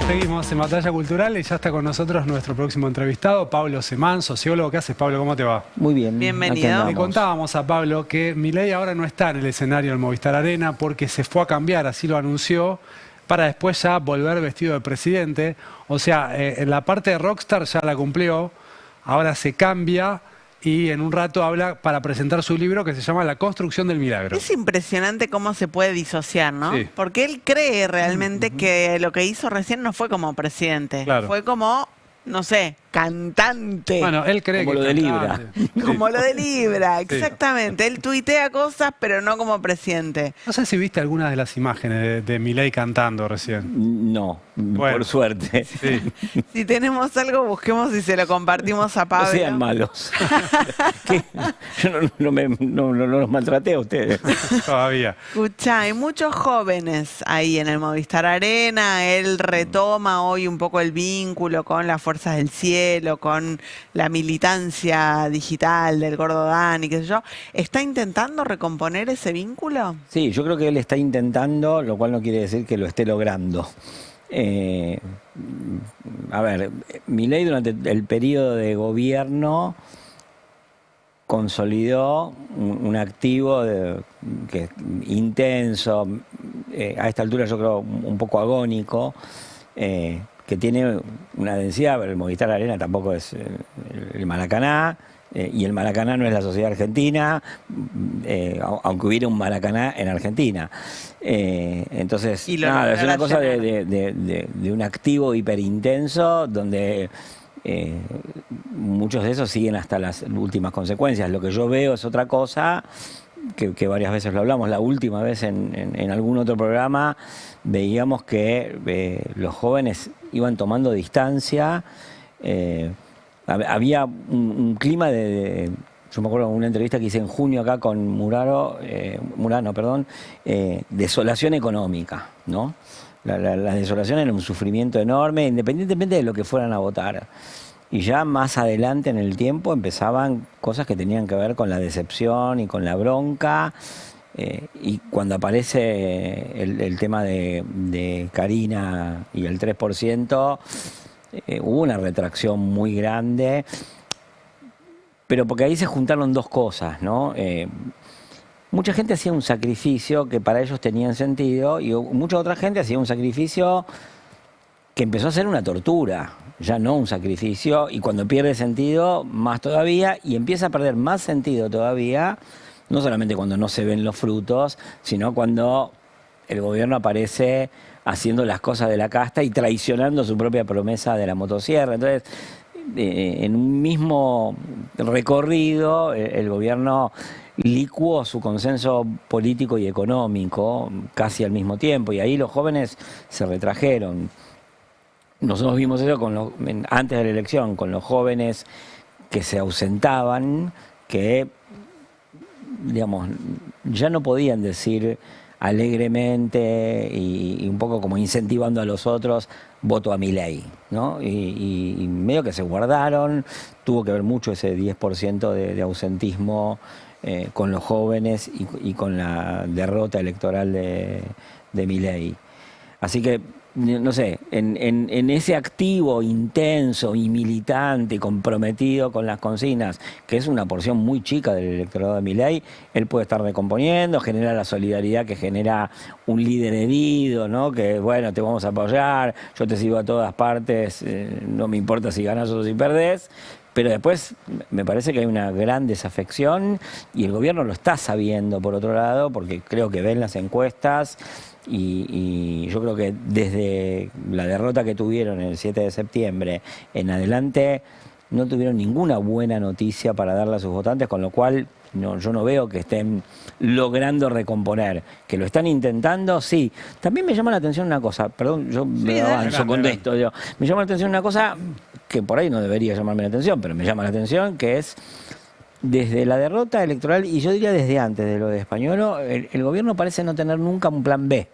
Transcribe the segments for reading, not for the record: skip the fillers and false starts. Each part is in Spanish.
Seguimos en Batalla Cultural y ya está con nosotros nuestro próximo entrevistado, Pablo Semán, sociólogo. ¿Qué haces, Pablo? ¿Cómo te va? Muy bien. Bienvenido. Le contábamos a Pablo que Milei ahora no está en el escenario del Movistar Arena porque se fue a cambiar, así lo anunció, para después ya volver vestido de presidente. O sea, en la parte de Rockstar ya la cumplió, ahora se cambia y en un rato habla para presentar su libro que se llama La construcción del milagro. Es impresionante cómo se puede disociar, ¿no? Sí. Porque él cree realmente que lo que hizo recién no fue como presidente. Claro. Fue como, no sé, cantante. Bueno, él cree Como que lo de cantante. Libra. Como lo de Libra, exactamente. Él tuitea cosas, pero no como presidente. No sé si viste algunas de las imágenes de Milei cantando recién. No, Bueno. por suerte. Sí. Si tenemos algo, busquemos y se lo compartimos a No Pablo. sean malos. ¿Qué? Yo no los maltraté a ustedes. Todavía. Escuchá, hay muchos jóvenes ahí en el Movistar Arena. Él retoma hoy un poco el vínculo con las fuerzas del cielo, con la militancia digital del Gordo Dani, qué sé yo. ¿Está intentando recomponer ese vínculo? Sí, yo creo que él está intentando, lo cual no quiere decir que lo esté logrando. A ver, Milei durante el periodo de gobierno consolidó un activo que intenso, a esta altura yo creo un poco agónico, que tiene una densidad, pero el Movistar Arena tampoco es el Maracaná, y el Maracaná no es la sociedad argentina, aunque hubiera un Maracaná en Argentina. Entonces, Y lo nada, es una logrará cosa llenar. de un activo hiperintenso donde muchos de esos siguen hasta las últimas consecuencias. Lo que yo veo es otra cosa, que varias veces lo hablamos. La última vez en algún otro programa veíamos que los jóvenes iban tomando distancia. Había un clima yo me acuerdo de una entrevista que hice en junio acá con Murano, desolación económica, ¿no? La desolación era un sufrimiento enorme, independientemente de lo que fueran a votar. Y ya más adelante en el tiempo empezaban cosas que tenían que ver con la decepción y con la bronca. Y cuando aparece el tema de Karina y el 3%, hubo una retracción muy grande. Pero porque ahí se juntaron dos cosas, ¿no? Mucha gente hacía un sacrificio que para ellos tenía sentido y mucha otra gente hacía un sacrificio que empezó a ser una tortura, ya no un sacrificio, y cuando pierde sentido, más todavía, y empieza a perder más sentido todavía, no solamente cuando no se ven los frutos, sino cuando el gobierno aparece haciendo las cosas de la casta y traicionando su propia promesa de la motosierra. Entonces, en un mismo recorrido, el gobierno licuó su consenso político y económico casi al mismo tiempo, y ahí los jóvenes se retrajeron. Nosotros vimos eso antes de la elección, con los jóvenes que se ausentaban, que, digamos, ya no podían decir alegremente y un poco como incentivando a los otros, voto a Milei, ¿no? Y medio que se guardaron, tuvo que ver mucho ese 10% de ausentismo con los jóvenes y con la derrota electoral de Milei. Así que, no sé, en ese activo intenso y militante y comprometido con las consignas, que es una porción muy chica del electorado de Milei, él puede estar recomponiendo, genera la solidaridad que genera un líder herido, ¿no? Que, bueno, te vamos a apoyar, yo te sigo a todas partes, no me importa si ganas o si perdés. Pero después me parece que hay una gran desafección y el gobierno lo está sabiendo, por otro lado, porque creo que ven las encuestas y yo creo que desde la derrota que tuvieron el 7 de septiembre en adelante no tuvieron ninguna buena noticia para darle a sus votantes, con lo cual yo no veo que estén logrando recomponer. Que lo están intentando, sí. También me llama la atención una cosa, perdón, yo me avanzo con esto. Me llama la atención una cosa que por ahí no debería llamarme la atención, pero me llama la atención, que es desde la derrota electoral, y yo diría desde antes de lo de Españolo, el gobierno parece no tener nunca un plan B.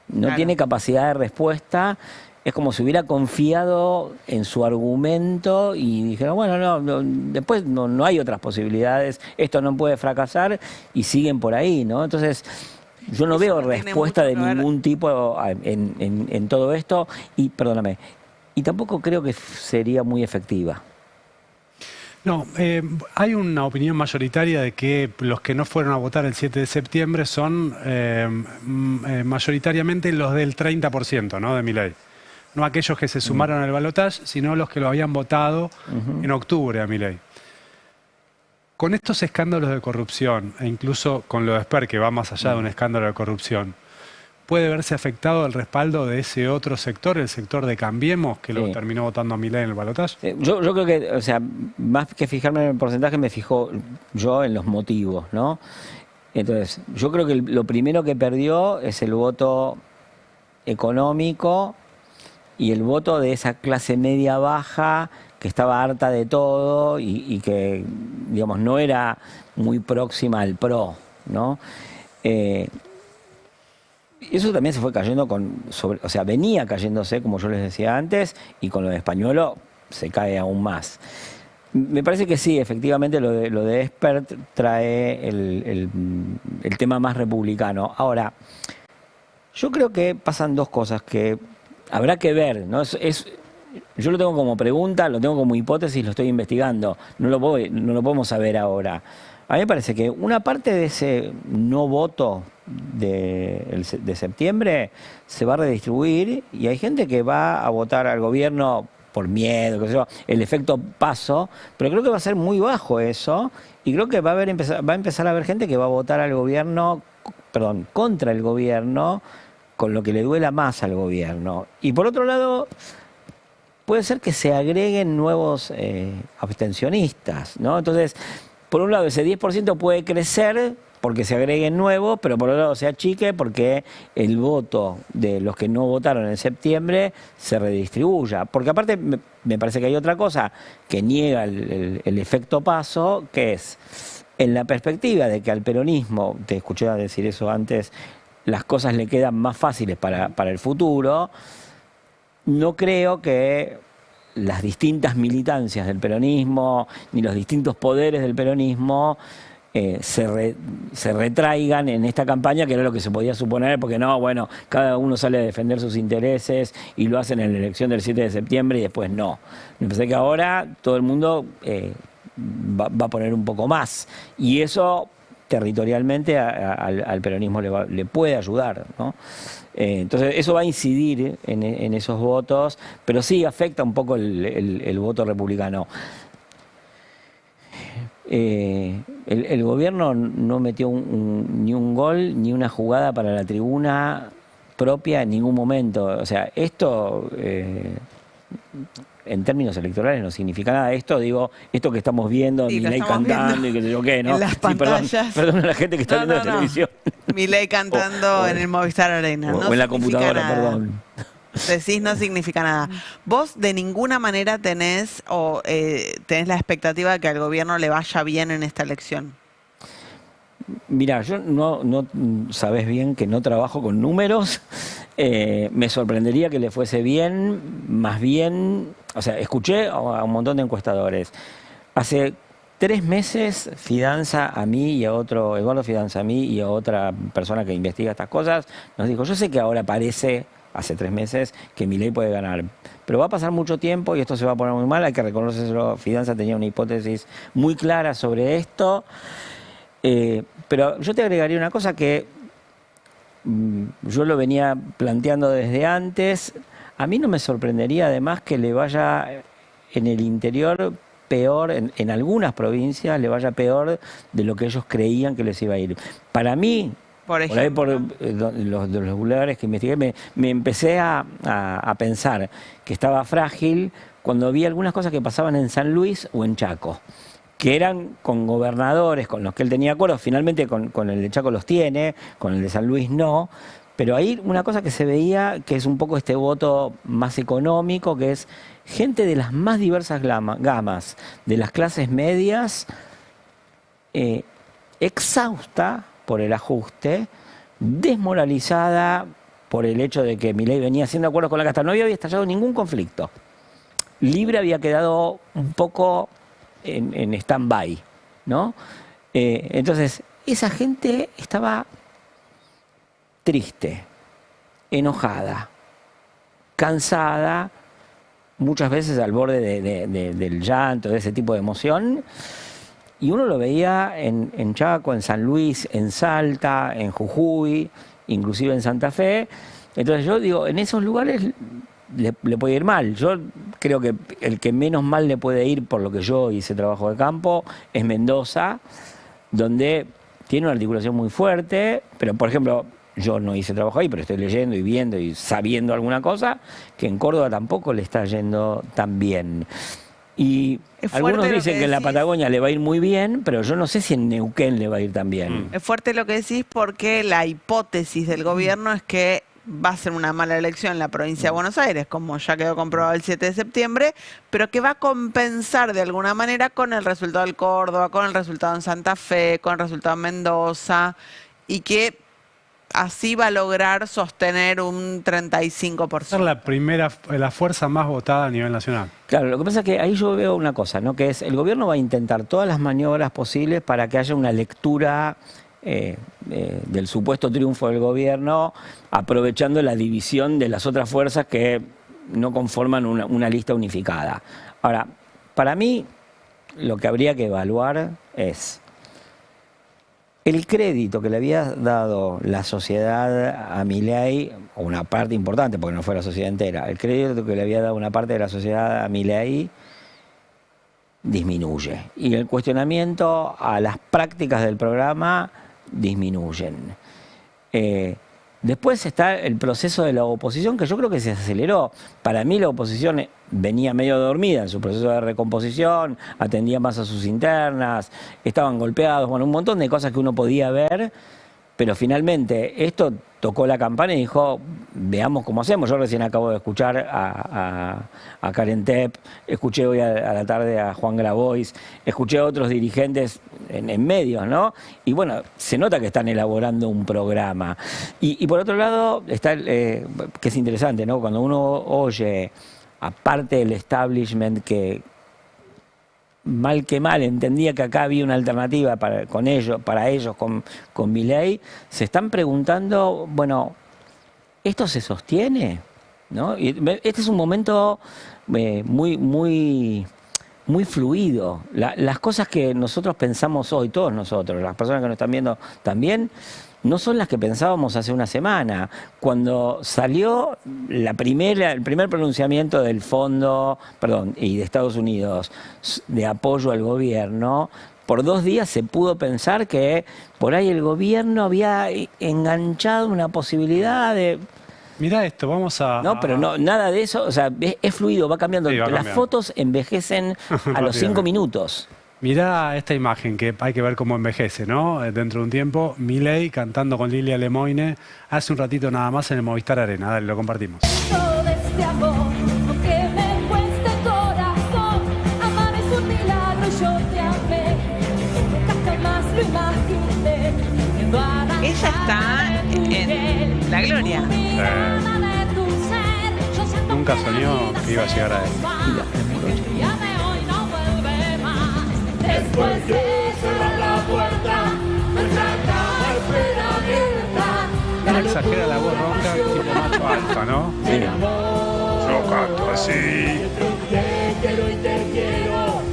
No tiene capacidad de respuesta. Es como si hubiera confiado en su argumento y dijeron, bueno, después no hay otras posibilidades, esto no puede fracasar, y siguen por ahí, ¿no? Entonces, yo no Eso veo no tiene respuesta mucho de que ver. ningún tipo en todo esto y, perdóname, y tampoco creo que sería muy efectiva. No, hay una opinión mayoritaria de que los que no fueron a votar el 7 de septiembre son mayoritariamente los del 30%, ¿no? De Milei. No aquellos que se sumaron al balotaje, sino los que lo habían votado en octubre a Milei. Con estos escándalos de corrupción, e incluso con lo de Esper, que va más allá de un escándalo de corrupción, ¿puede verse afectado el respaldo de ese otro sector, el sector de Cambiemos, que lo Sí. terminó votando a Milei en el balotaje? Yo creo que, o sea, más que fijarme en el porcentaje, me fijo yo en los motivos, ¿no? Entonces, yo creo que lo primero que perdió es el voto económico y el voto de esa clase media baja que estaba harta de todo y que, digamos, no era muy próxima al PRO, ¿no? Eso también se fue cayendo o sea, venía cayéndose, como yo les decía antes, y con lo de Españolo se cae aún más. Me parece que sí, efectivamente lo de Espert trae el tema más republicano. Ahora, yo creo que pasan dos cosas que habrá que ver, ¿no? Yo lo tengo como pregunta, lo tengo como hipótesis, lo estoy investigando. No lo podemos saber ahora. A mí me parece que una parte de ese no voto de septiembre se va a redistribuir y hay gente que va a votar al gobierno por miedo, qué sé yo, el efecto paso, pero creo que va a ser muy bajo eso y creo que va a empezar a haber gente que va a votar al gobierno, perdón, contra el gobierno, con lo que le duela más al gobierno. Y por otro lado, puede ser que se agreguen nuevos abstencionistas, ¿no? Entonces, por un lado, ese 10% puede crecer porque se agreguen nuevos, pero por otro lado se achique porque el voto de los que no votaron en septiembre se redistribuya. Porque aparte me parece que hay otra cosa que niega el efecto paso, que es en la perspectiva de que al peronismo, te escuché decir eso antes, las cosas le quedan más fáciles para el futuro. No creo que las distintas militancias del peronismo, ni los distintos poderes del peronismo se retraigan en esta campaña, que era lo que se podía suponer, porque no, bueno, cada uno sale a defender sus intereses y lo hacen en la elección del 7 de septiembre y después no. Me parece que ahora todo el mundo va a poner un poco más y eso territorialmente al peronismo le puede ayudar, ¿no? Entonces eso va a incidir en esos votos, pero sí afecta un poco el voto republicano. El gobierno no metió ni un gol ni una jugada para la tribuna propia en ningún momento. O sea, esto en términos electorales no significa nada. Esto que estamos viendo, Sí, lo Milei estamos cantando viendo y que sé yo qué, ¿no? en las Sí, perdón, pantallas. perdón a la gente que está viendo la televisión. Milei cantando en el Movistar Arena. O No en la significa computadora, nada. perdón. Decís no significa nada. Vos de ninguna manera tenés la expectativa de que al gobierno le vaya bien en esta elección. Mira, yo no sabés bien que no trabajo con números. Me sorprendería que le fuese bien, más bien, o sea, escuché a un montón de encuestadores. Hace 3 meses Fidanza a mí y a otro, Eduardo Fidanza a mí y a otra persona que investiga estas cosas, nos dijo, yo sé que ahora parece, hace 3 meses, que Milei puede ganar, pero va a pasar mucho tiempo y esto se va a poner muy mal, hay que reconocerlo, Fidanza tenía una hipótesis muy clara sobre esto. Pero yo te agregaría una cosa que yo lo venía planteando desde antes. A mí no me sorprendería además que le vaya en el interior peor, en algunas provincias le vaya peor de lo que ellos creían que les iba a ir. Para mí, Por ahí ejemplo. los lugares que investigué, me empecé a pensar que estaba frágil cuando vi algunas cosas que pasaban en San Luis o en Chaco, que eran con gobernadores con los que él tenía acuerdos, finalmente con el de Chaco los tiene, con el de San Luis no, pero ahí una cosa que se veía, que es un poco este voto más económico, que es gente de las más diversas gamas, de las clases medias, exhausta por el ajuste, desmoralizada por el hecho de que Milei venía haciendo acuerdos con la casta, no había estallado ningún conflicto. Libre había quedado un poco en stand-by, ¿no? Entonces, esa gente estaba triste, enojada, cansada, muchas veces al borde del llanto, de ese tipo de emoción. Y uno lo veía en Chaco, en San Luis, en Salta, en Jujuy, inclusive en Santa Fe. Entonces yo digo, en esos lugares le puede ir mal. Yo creo que el que menos mal le puede ir, por lo que yo hice trabajo de campo, es Mendoza, donde tiene una articulación muy fuerte, pero por ejemplo, yo no hice trabajo ahí, pero estoy leyendo y viendo y sabiendo alguna cosa, que en Córdoba tampoco le está yendo tan bien. Y algunos dicen que en la Patagonia le va a ir muy bien, pero yo no sé si en Neuquén le va a ir tan bien. Es fuerte lo que decís porque la hipótesis del gobierno es que va a ser una mala elección en la provincia de Buenos Aires, como ya quedó comprobado el 7 de septiembre, pero que va a compensar de alguna manera con el resultado del Córdoba, con el resultado en Santa Fe, con el resultado en Mendoza, y que así va a lograr sostener un 35%. Ser la fuerza más votada a nivel nacional. Claro, lo que pasa es que ahí yo veo una cosa, ¿no? Que es, el gobierno va a intentar todas las maniobras posibles para que haya una lectura del supuesto triunfo del gobierno, aprovechando la división de las otras fuerzas que no conforman una lista unificada. Ahora, para mí, lo que habría que evaluar es el crédito que le había dado la sociedad a Milei, o una parte importante, porque no fue la sociedad entera, el crédito que le había dado una parte de la sociedad a Milei disminuye. Y el cuestionamiento a las prácticas del programa disminuyen. Después está el proceso de la oposición, que yo creo que se aceleró. Para mí la oposición venía medio dormida en su proceso de recomposición, atendía más a sus internas, estaban golpeados, bueno, un montón de cosas que uno podía ver, pero finalmente esto tocó la campana y dijo, veamos cómo hacemos. Yo recién acabo de escuchar a Karen Tepp, escuché hoy a la tarde a Juan Grabois, escuché a otros dirigentes en medios, ¿no? Y bueno, se nota que están elaborando un programa. Y por otro lado, está que es interesante, ¿no? Cuando uno oye, aparte del establishment que mal que mal entendía que acá había una alternativa para ellos con Milei, se están preguntando, bueno, ¿esto se sostiene? ¿No? Y este es un momento muy fluido. Las cosas que nosotros pensamos hoy, todos nosotros, las personas que nos están viendo también, no son las que pensábamos hace una semana. Cuando salió el primer pronunciamiento del fondo, y de Estados Unidos, de apoyo al gobierno, por 2 días se pudo pensar que por ahí el gobierno había enganchado una posibilidad de... Mirá esto, vamos a... No, pero no, nada de eso, o sea, es fluido, va cambiando. Sí, va Las cambiando. fotos envejecen a los 5 minutos. Mirá esta imagen que hay que ver cómo envejece, ¿no? Dentro de un tiempo, Milei cantando con Lilia Lemoine hace un ratito nada más en el Movistar Arena. Dale, lo compartimos. Todo este amor, aunque me cueste el corazón, amar es un milagro y yo te amé, nunca jamás lo imaginé. Ella está en la gloria. Nunca soñó que iba a llegar a él. Después de cerrar la puerta, nuestra cama espera abierta. No exagera la voz ronca, tipo macho alfa, ¿no? Sí. Yo canto así.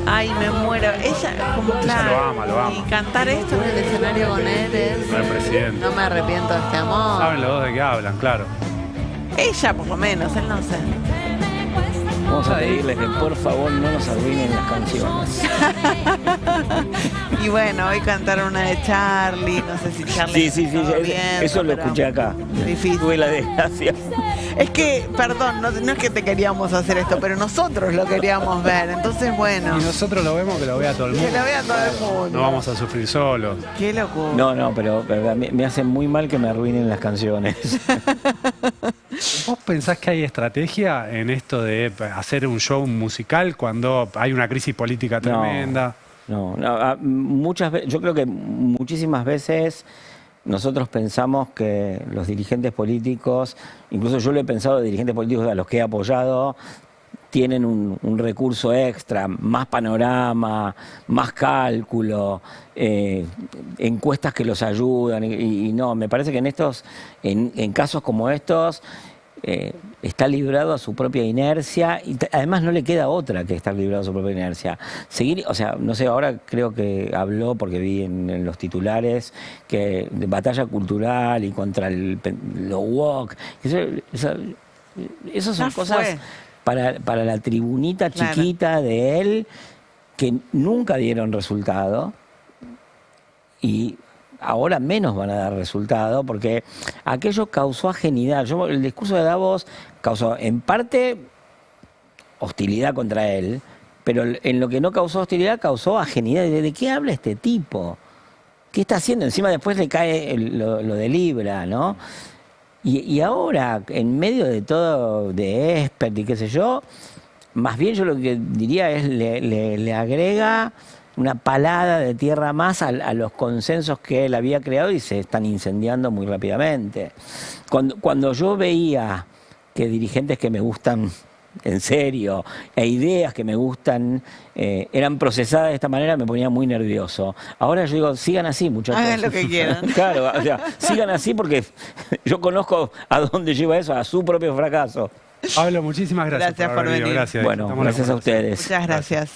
Ay, me muero. Ella, como claro, lo ama. y cantar esto en el escenario con él es... Con el presidente. No me arrepiento de este amor. Saben los dos de qué hablan, claro. Ella, por lo menos, él no sé. Vamos a pedirles que por favor no nos arruinen las canciones. Y bueno, hoy cantaron una de Charlie, no sé si Charlie... Sí, estaba viendo, eso lo pero escuché acá. difícil. Tuve la desgracia. Es que, perdón, no es que te queríamos hacer esto, pero nosotros lo queríamos ver, entonces bueno, Y nosotros lo vemos, que lo vea todo el que mundo. lo vea todo el mundo. No vamos a sufrir solos. Qué locura. No, pero me hace muy mal que me arruinen las canciones. ¿Vos pensás que hay estrategia en esto de hacer un show musical cuando hay una crisis política tremenda? No, muchas veces, yo creo que muchísimas veces nosotros pensamos que los dirigentes políticos, incluso yo lo he pensado de dirigentes políticos a los que he apoyado, tienen un recurso extra, más panorama, más cálculo, encuestas que los ayudan. Y no, me parece que en casos como estos, está librado a su propia inercia y además no le queda otra que estar librado a su propia inercia. Seguir, o sea, no sé, ahora creo que habló, porque vi en los titulares, que de batalla cultural y contra lo woke. Esas son cosas para la tribunita chiquita de él que nunca dieron resultado y ahora menos van a dar resultado, porque aquello causó ajenidad. El discurso de Davos causó, en parte, hostilidad contra él, pero en lo que no causó hostilidad, causó ajenidad. ¿De qué habla este tipo? ¿Qué está haciendo? Encima después le cae lo de Libra, ¿no? Y ahora, en medio de todo, de expert y qué sé yo, más bien yo lo que diría es le agrega una palada de tierra más a los consensos que él había creado y se están incendiando muy rápidamente. Cuando yo veía que dirigentes que me gustan en serio e ideas que me gustan eran procesadas de esta manera, me ponía muy nervioso. Ahora yo digo, sigan así, muchachos. Hagan lo que quieran. Claro, o sea, sigan así porque yo conozco a dónde lleva eso, a su propio fracaso. Pablo, muchísimas gracias, Gracias por haber venido. venir. Gracias. Bueno, Disfrutamos la gracias a conversación. ustedes. Muchas gracias.